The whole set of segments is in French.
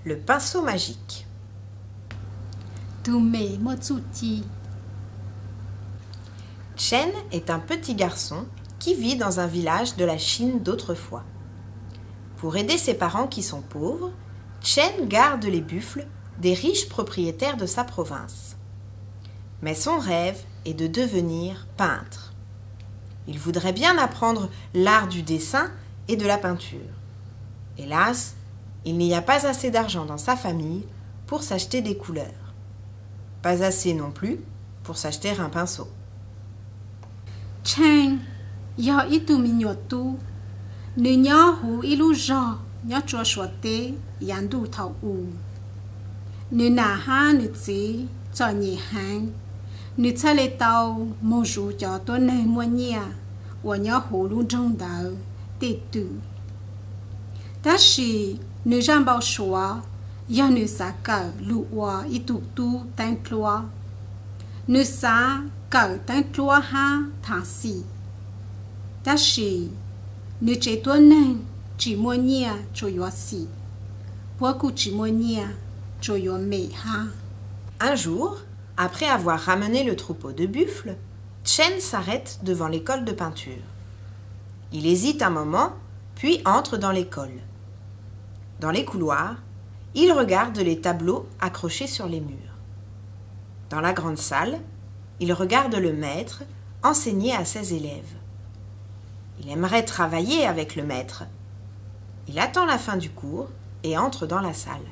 Le pinceau magique. Chen est un petit garçon qui vit dans un village de la Chine d'autrefois. Pour aider ses parents qui sont pauvres, Chen garde les buffles des riches propriétaires de sa province. Mais son rêve est de devenir peintre. Il voudrait bien apprendre l'art du dessin et de la peinture. Hélas, il n'y a pas assez d'argent dans sa famille pour s'acheter des couleurs. Pas assez non plus pour s'acheter un pinceau. Chen, yo itu minyotu, ne nyahu ilu jean, nyacho chote, yandu tau u. Ne na ha ne tsi, tso ni han, ne tsale tau, monjou yo to ne monia, wa nyahu lu zhong dao, te tu. Tashi, ne jambao shua, ya ne sa ka lu wa itu tu tan kloa. Ne sa cậu tan kloa ha thả si. Ta shi, ne chế tuân nên chỉ mua nhia cho yo si. Bua ku chỉ mua nhia cho yo me ha. Un jour, après avoir ramené le troupeau de buffles, Chen s'arrête devant l'école de peinture. Il hésite un moment, puis entre dans l'école. Dans les couloirs, il regarde les tableaux accrochés sur les murs. Dans la grande salle, il regarde le maître enseigner à ses élèves. Il aimerait travailler avec le maître. Il attend la fin du cours et entre dans la salle.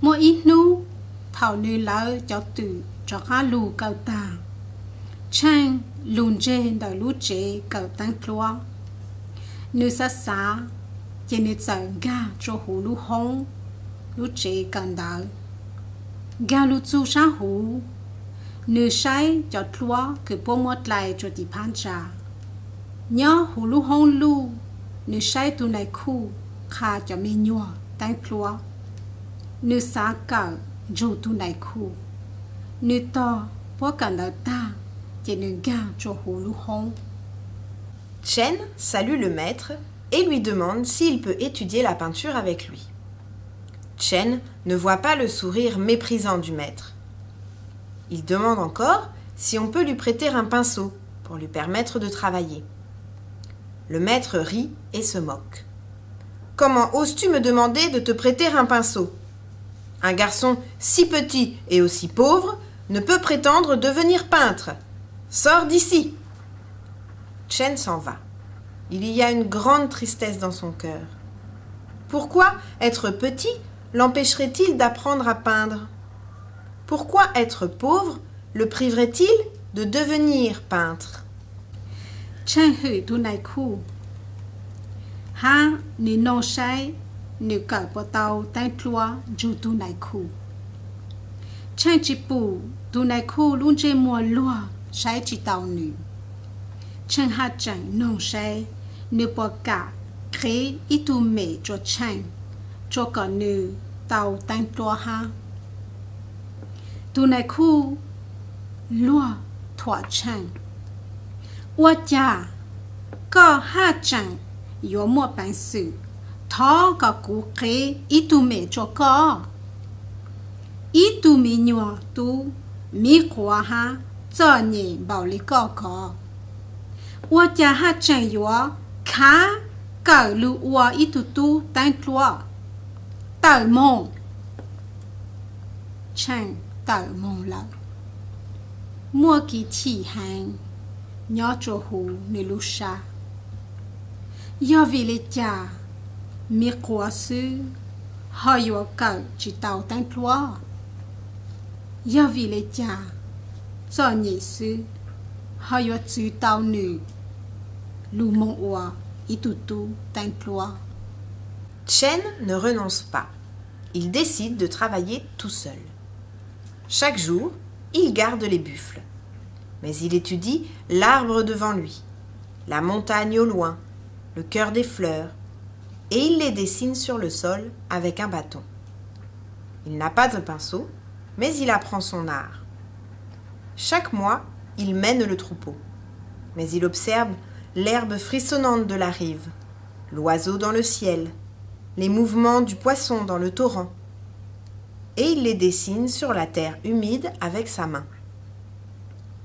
Mo inu, thảo nu lao cho tu cho ha lu cao ta. Chang lun je da lu je cao tan kloa. Nu sa sa, je ne sa ga cho hu lu hong, lu je kan da. Ga lu zu sha hu. Ne sai cho kloa que po mot lai cho ti pancha. Nya hu lu hong lu, ne sai tu nai khu, kha cho me nyo tan kloa. Ne sa ka jo tu nai khu. Ne to po kan da ta, je ne ga cho hu lu hong. Chen salue le maître et lui demande s'il peut étudier la peinture avec lui. Chen ne voit pas le sourire méprisant du maître. Il demande encore si on peut lui prêter un pinceau pour lui permettre de travailler. Le maître rit et se moque. « Comment oses-tu me demander de te prêter un pinceau? Un garçon si petit et aussi pauvre ne peut prétendre devenir peintre. Sors d'ici !» Chen s'en va. Il y a une grande tristesse dans son cœur. Pourquoi être petit l'empêcherait-il d'apprendre à peindre? Pourquoi être pauvre le priverait-il de devenir peintre? Chen hu tu nai khu. Ha ni non sai ni ka po tao tan kloa ju tu nai khu. Chen chi pu tu nai khu lun je mo lua sai chi tao nu. Chen ha chen non sai ni po ka kre itu me cho chen cho ka nu tao tan kloa ha. Tu nai khu lua thua chen. Wa cha có ha chẳng yo mo bản sự thó có cú khế ít tu mẹ cho có ít tu mi nhỏ tu mi khoa ha cho nhẹ bảo lý có wa cha ha chẳng yo khá cả lu wa ít tu tan tua tờ mong chẳng tờ mong là mua kỳ thị hàng nhỏ cho hù nê lu sa. Yo vi le cha mi kwa sư ho yo cậu chỉ tàu tan kloa. Yo vi le cha cho nhị sư ho yo chữ tàu nữ lu mong oa itutu tan kloa. Chen ne renonce pas. Il décide de travailler tout seul. Chaque jour, il garde les buffles. Mais il étudie l'arbre devant lui, la montagne au loin, le cœur des fleurs, et il les dessine sur le sol avec un bâton. Il n'a pas de pinceau, mais il apprend son art. Chaque mois, il mène le troupeau, mais il observe l'herbe frissonnante de la rive, l'oiseau dans le ciel, les mouvements du poisson dans le torrent et il les dessine sur la terre humide avec sa main.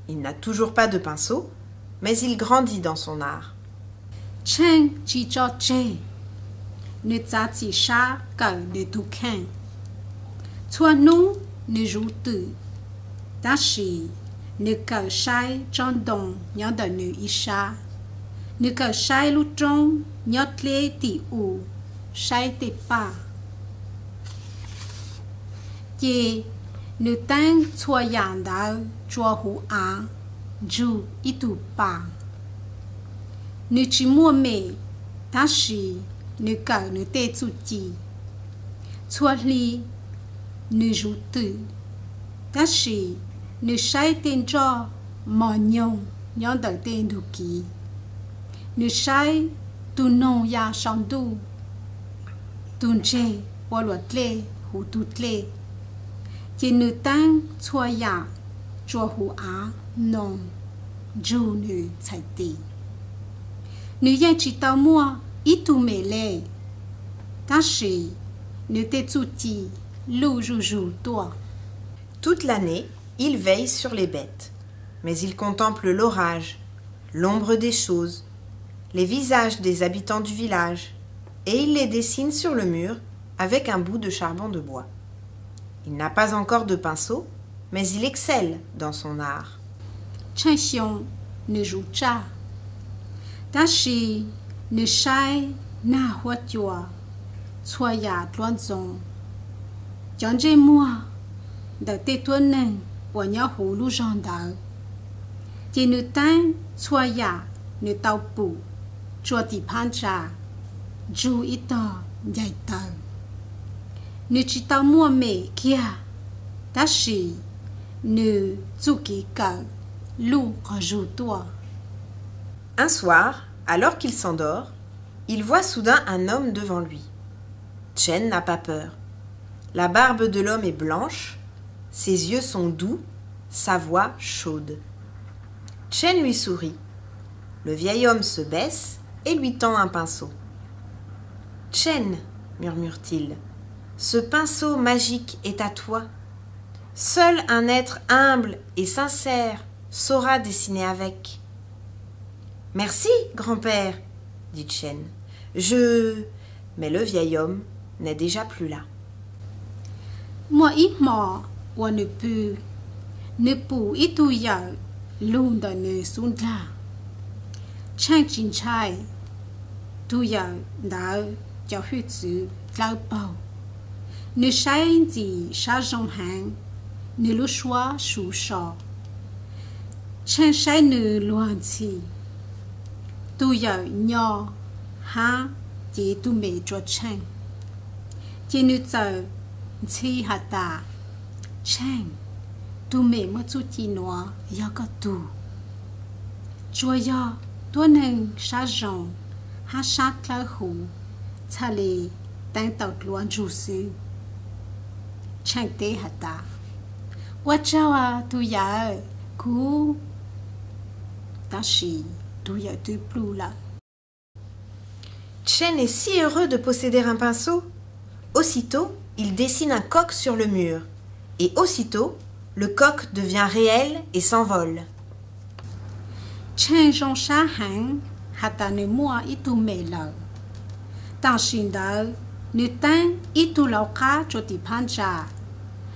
Il n'a toujours pas de pinceau, mais il grandit dans son art. Chen chi cho che. Ne za chi sha ka ne tu ken. Tua nu ne ju tu. Da shi ne ka shai chon dong nyo da nu isha. Ne ka shai lu trong nyo tle ti u. Shai te pa. Ye ne tang chua yang da chua hu a. Ju itu pa. Ne chi mua me. Da shi ne ka ne te tsu chi. Chua li ne ju tu. Da shi ne shai ten cho mo nyong nyon da ten du ki. Ne shai tu non ya shang du. Tun che wa lo tle hu tu tle. Ye ne tang chua ya chua hu a non ju ne chai ti. Ne yan chi tao mua ít tu mê lê. Ta shi ne te tsu ti lu ju ju toi. Toute l'année, il veille sur les bêtes, mais il contemple l'orage, l'ombre des choses, les visages des habitants du village, et il les dessine sur le mur avec un bout de charbon de bois. Il n'a pas encore de pinceau, mais il excelle dans son art. Chen xiong ne ju cha. Ta shi ne shai na hua chua. Chua ya tuan zong. Chọn dê mua. Da te tuan neng wa nya hu lu zhang da. Ti nu tang chua ya ne tao pu. Chua ti pan cha. Ju ita nhai tao. Ne chi tao mua me kia. Ta shi ne zu ki ka. Lu ka ju toi. Un soir, alors qu'il s'endort, il voit soudain un homme devant lui. Chen n'a pas peur. La barbe de l'homme est blanche, ses yeux sont doux, sa voix chaude. Chen lui sourit. Le vieil homme se baisse et lui tend un pinceau. « Chen, murmure-t-il, ce pinceau magique est à toi. Seul un être humble et sincère saura dessiner avec. »« Merci, grand-père, dit Chen. Mais le vieil homme n'est déjà plus là. Moi, moi, on ne peut y tout y a l'un de ne sont là. Chen chin chai, tout y a da, jiao hu zu, lao bao. Ne shai zi sha zhong hang, ne lu shua shu sha. Chen shai ne luan ci. Tu ya nyo ha ji tu me cho chen. Ji nu zao chi ha ta. Chen tu me mo chu chi noa ya ka tu. Chua ya tu neng sha zhong ha sha kla hu. Cha le tang tao luan ju su. Chen te ha ta. Wa chawa tu ya ku. Ta shi. Chen est si heureux de posséder un pinceau. Aussitôt, il dessine un coq sur le mur. Et aussitôt, le coq devient réel et s'envole. Chen zhong sha hang, hata ne mua itu me lao. Tang shin dao, ne tang itu lao ka cho ti pan cha.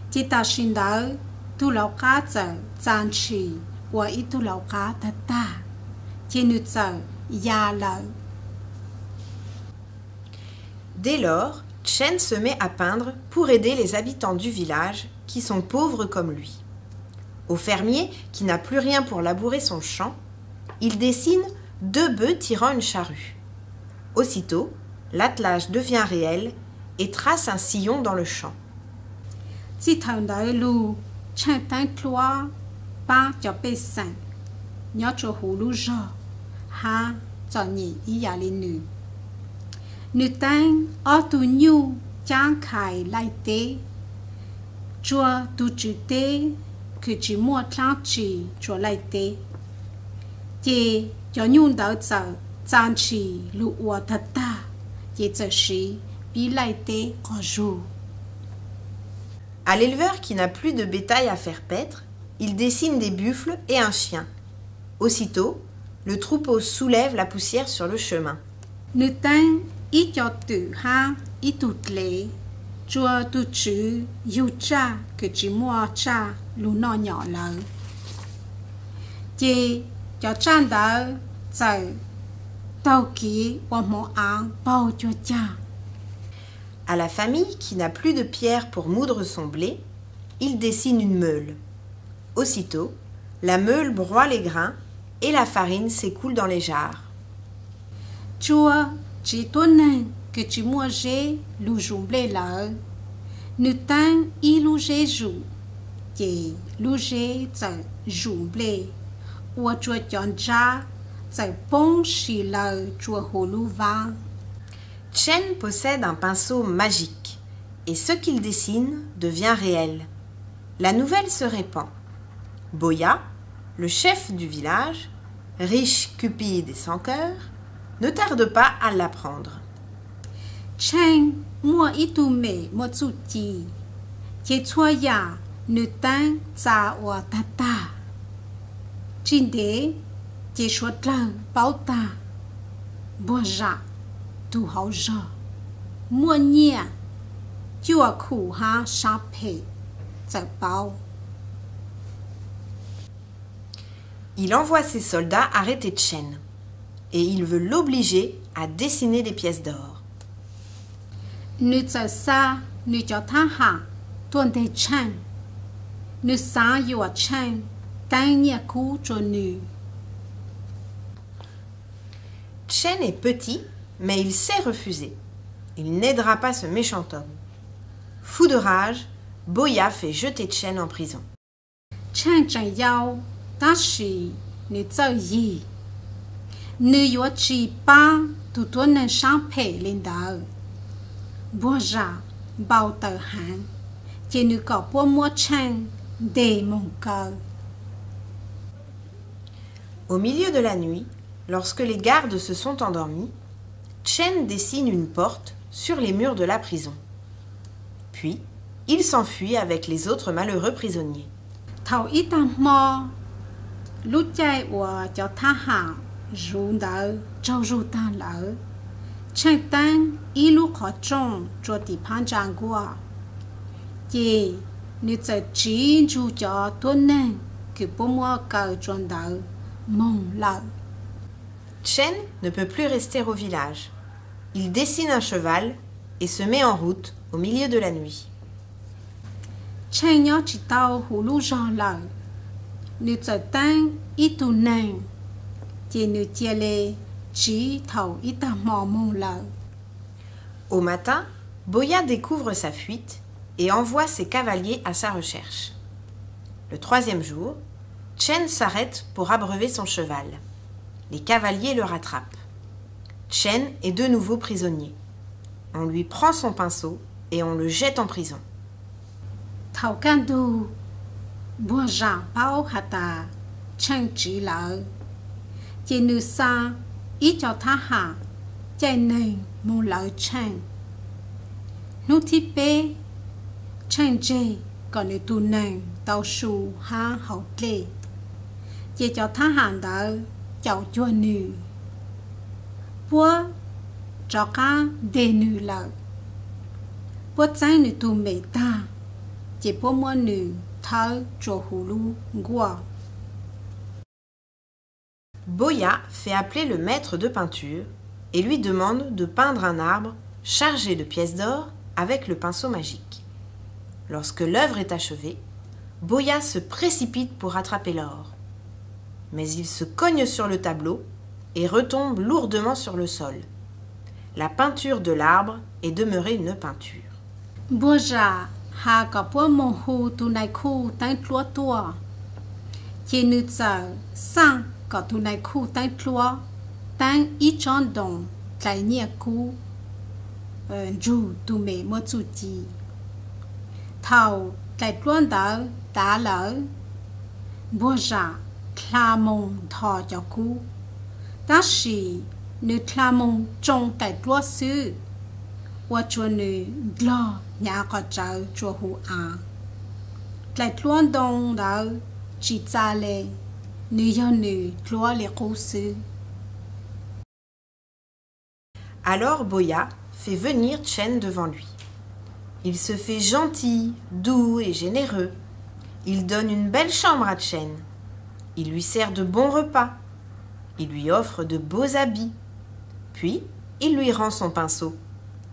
Ti ta shin dao, tu lao ka zao, zan chi, wa itu lao ka ta ta. Dès lors, Chen se met à peindre pour aider les habitants du village qui sont pauvres comme lui. Au fermier qui n'a plus rien pour labourer son champ, il dessine 2 bœufs tirant une charrue. Aussitôt, l'attelage devient réel et trace un sillon dans le champ. Ha cho nhị ý ya lên nữ. Nữ tang ở tu nhu chang khai lai tế. Chua tu chữ tế cứ chỉ mua thang chỉ chua lai tế. Chị cho nhung đảo giờ chang chỉ lụ ua thật ta. Chị giờ sĩ bí lai tế có ru. À l'éleveur qui n'a plus de bétail à faire paître, il dessine des buffles et un chien. Aussitôt, le troupeau soulève la poussière sur le chemin. Nữ tăng ít cho tự ha ít tụt lệ chua tu chữ yu cha que chỉ mua cha lu nó nhỏ lợ chị cho chan đỡ giờ tàu kỹ và mỏ áng bao cho cha. À la famille qui n'a plus de pierre pour moudre son blé, il dessine une meule. Aussitôt, la meule broie les grains et la farine s'écoule dans les jarres. Chua chỉ tuần này que chỉ mua dê lu dùng blé lợ nữ tăng y lu dê rủ chị lu dê giờ dùng blé và chua chọn ra giờ bông xì lợ chua hồ lu vàng. Chen possède un pinceau magique et ce qu'il dessine devient réel. La nouvelle se répand. Boya, le chef du village, riche, cupide et sans cœur, ne tarde pas à l'apprendre. Chen mua ít tu mẹ mua chút chi, chế chua ya nữ tăng za wa tata. Trên đế chế suốt lờ bao ta, bùa dạ tu hậu giờ, mua nhẹ, chua khủ ha sa phê, giờ bao. Il envoie ses soldats arrêter Chen et il veut l'obliger à dessiner des pièces d'or. Nữ giờ xa, nữ cho tha hạ, tuần đề Chen. Nữ xa yu a Chen, tăng nhẹ cú cho nữ. Chen est petit, mais il sait refuser. Il n'aidera pas ce méchant homme. Fou de rage, Boya fait jeter Chen en prison. Chen chẳng yao, ta shi, nữ giờ yi. Nữ yu chi ba, tu tuần nên sang phê lên đỡ. Bùa dạ, bao tờ hạng, chỉ nữ có bùa mua Chen để mong cờ. Au milieu de la nuit, lorsque les gardes se sont endormis, Chen dessine une porte sur les murs de la prison. Puis, il s'enfuit avec les autres malheureux prisonniers. Thầu ít ta mò, lúc chạy của cho tha hạ, rủ đỡ, trâu rủ ta lỡ. Chen tăng, ý lúc khó trông, cho tì phán trang qua. Chị, nữ giờ chỉ rủ cho tuần nên, cứ bố mua cờ tròn đỡ, mong lỡ. Chen ne peut plus rester au village. Il dessine un cheval et se met en route au milieu de la nuit. Chen nhớ chỉ tao hù lũ rò lỡ. Nữ giờ tăng, ý tù nền. Chị nữ chia lê, chỉ thầu ít ta mò mong lỡ. Au matin, Boya découvre sa fuite et envoie ses cavaliers à sa recherche. Le troisième jour, Chen s'arrête pour abreuver son cheval. Les cavaliers le rattrapent. Chen est de nouveau prisonnier. On lui prend son pinceau et on le jette en prison. Thầu can đu, bùa dạ bao hạ tà, Chen chỉ lỡ. Chị nữ xa, ít cho tha hạ, chạy nền mong lỡ Chen. Nụ thi bê, Chen dê, còn nữ tù nền, tàu sù ha hậu lê. Chị cho tha hạ đỡ, cháu chua nữ. Bùa, cho ca đề nữ lỡ. Bùa chạy nữ tù mê ta, chị bùa mua nữ, thơ cho hù lũ ngua. Boya fait appeler le maître de peinture et lui demande de peindre un arbre chargé de pièces d'or avec le pinceau magique. Lorsque l'œuvre est achevée, Boya se précipite pour rattraper l'or. Mais il se cogne sur le tableau et retombe lourdement sur le sol. La peinture de l'arbre est demeurée une peinture. Boja ha ka po mo hu tu nai khu tai tlua tua. Chị nữ giờ sang có tu nai khu tai tlua, tai ít chọn đồng, lại nhẹ khu. Dù tu mẹ mơ chú chi. Thầu lại tlua đỡ, đá lỡ. Boja kla mong thọ cho khu. Ta shi nữ kla mong trong tai tlua sư. Wa chua nữ lo nhà có trời chua hù à. lại luôn đông đó chỉ ra lệ nữ yêu nữ lúa lệ cố sự. Alors Boya fait venir Chen devant lui. Il se fait gentil, doux et généreux. Il donne une belle chambre à Chen. Il lui sert de bons repas. Il lui offre de beaux habits. Puis, il lui rend son pinceau.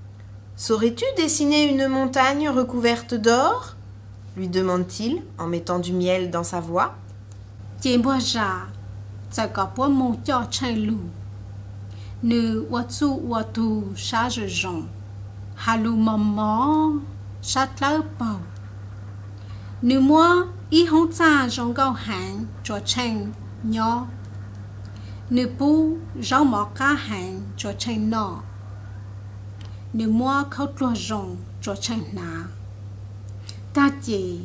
« Saurais-tu dessiner une montagne recouverte d'or ?» lui demande-t-il en mettant du miel dans sa voix. Tiens bois ja, ça capot mon cho Chen Lu. Ne watsu watu charge Jean. Halou maman, château pau. Ne moi y hong ta Jean gao hang cho Chen nyo. Ne pu Jean mo ka hang cho Chen no. Ne moi khâu tua Jean cho Chen na. Ta chỉ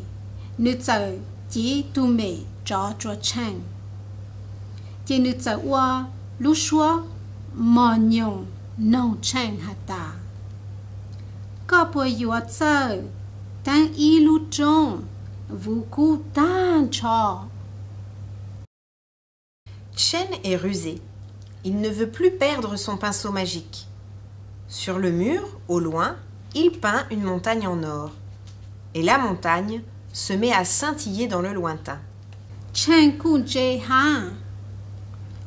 ne tsai chỉ tu mẹ cho Chen. Chỉ ne tsai wa lu shua mò nhung nông Chen hata. Có bùi yếu tsai tăng y lu trông vous coup tan cho. Chen est rusé. Il ne veut plus perdre son pinceau magique. Sur le mur, au loin, il peint une montagne en or. Et la montagne se met à scintiller dans le lointain. Chen ku je ha.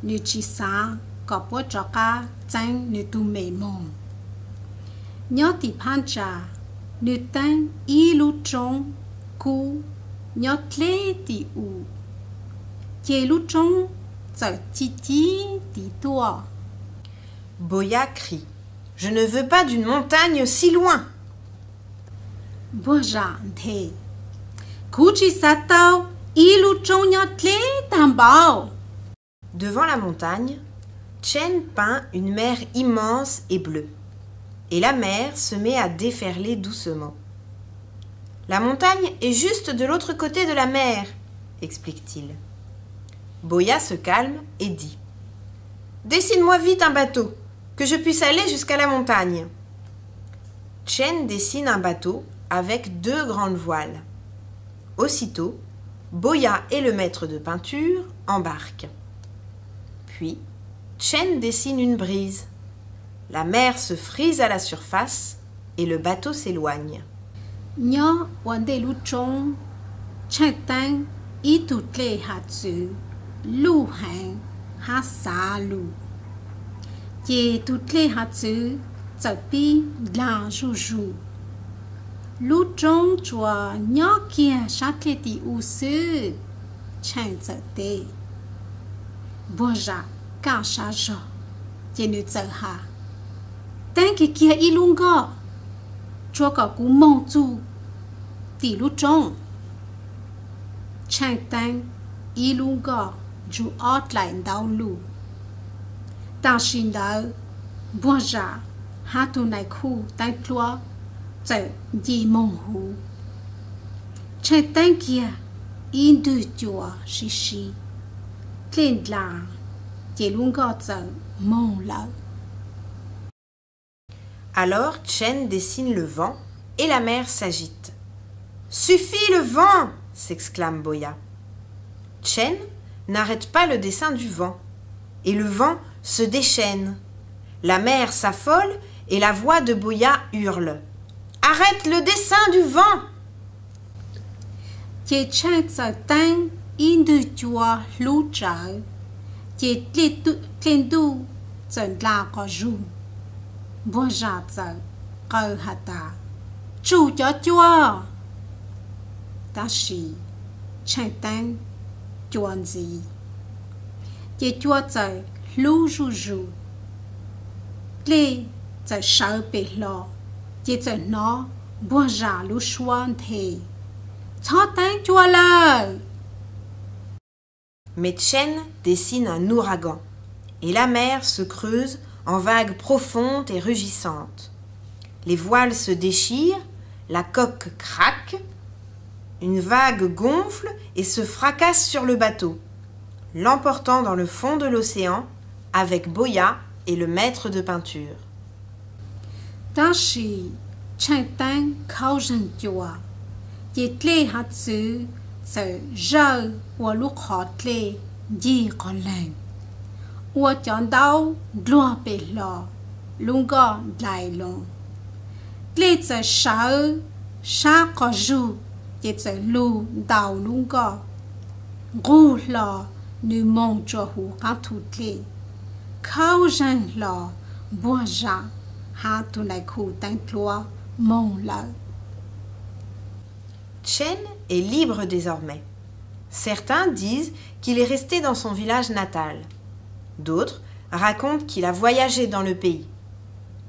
Nu chi sa có bùi cho ka tăng nu tu mê mông. Nhớ tì pan cha nu tăng y lu trông ku nhớ tlê tì u. Chê lu trông giờ chi chi tì tua. Boya crie. Je ne veux pas d'une montagne si loin. Bùa rạng thề. Cú chi sa tao y lu trông nhớ tlê tam bao. Devant la montagne, Chen peint une mer immense et bleue. Et la mer se met à déferler doucement. La montagne est juste de l'autre côté de la mer, explique-t-il. Boya se calme et dit « Dessine-moi vite un bateau, que je puisse aller jusqu'à la montagne. » Chen dessine un bateau avec 2 grandes voiles. Aussitôt, Boya et le maître de peinture embarquent. Puis, Chen dessine une brise. La mer se frise à la surface et le bateau s'éloigne. Nhớ vấn đề lu trông Chen tăng y tu tlê hạt chữ lu hành ha sa lu. Chê tu tlê hạt chữ giờ pi la ru ru. Lu trông chùa nhớ kia sát tlê tì u sư Chen giờ tê. Bùa ra cả sa rò chê nữ giờ hà. Tăng kì kia y lung gò chua cả cú mong chu tì lu trông. Chen tăng y lung gò dù ót lại đau lu. Ta xin đau bùa ra hát tu này khu tăng tlua giờ gì mong hú. Chen tăng kia y đu chùa xí xí. Lên là chỉ lung gò giờ mong lâu. Alors Chen dessine le vent et la mer s'agite. « Suffit le vent !» s'exclame Boya. Chen n'arrête pas le dessin du vent. Et le vent se déchaîne. La mer s'affole et la voix de Boya hurle. « Arrête le dessin du vent !» Chỉ Chen giờ tăng in đu chùa lu trở. Chỉ lên đu giờ là có ru. Bùa ra giờ cơ hạt ta. Chủ cho chùa. Ta sĩ Chen tăng chuan gì. Chỉ chùa giờ lu ru ru. Lê giờ sợ bể lo. Chỉ giờ nó bùa ra lu xoan thề. Cho tăng chùa lời. Mais Chen dessine un ouragan. Et la mer se creuse en vagues profondes et rugissantes. Les voiles se déchirent, la coque craque, une vague gonfle et se fracasse sur le bateau, l'emportant dans le fond de l'océan avec Boya et le maître de peinture. Ta sĩ Chen tăng khâu rừng chùa. chỉ lê hạt xứ sợ rơi của lúc họ lê gì còn lành của chọn đau lúa bể lò luôn gò lại luôn lê sợ sợ sa có ru chỉ sợ lu đau luôn gò gu lò như mong cho hú cá thụt lê khâu răng lò bùa ra hạ tu này khu tánh lúa mong lợi. Chen est libre désormais. Certains disent qu'il est resté dans son village natal. D'autres racontent qu'il a voyagé dans le pays.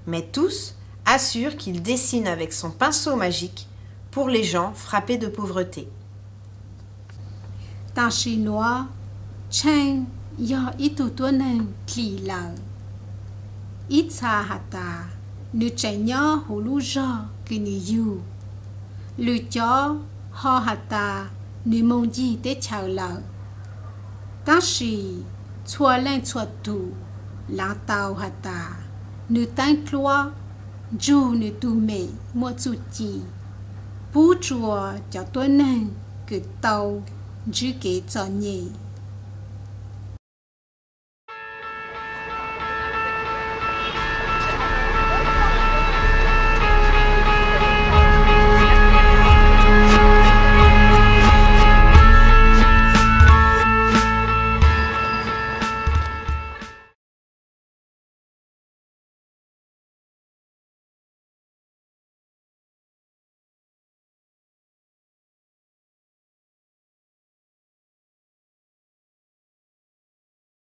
Mais tous assurent qu'il dessine avec son pinceau magique pour les gens frappés de pauvreté. Dans chinois, Chen ya itu tuanen kli lao. Itsa hata nu chen ya hulu ja kini yu. Lu cho ho hata nu mong ji te chao lao. Ta shi chua len chua tu la tao hata nu tan kloa ju nu tu me mo chu chi. Pu chua cho tuanen ke tao ju ke cho nhị.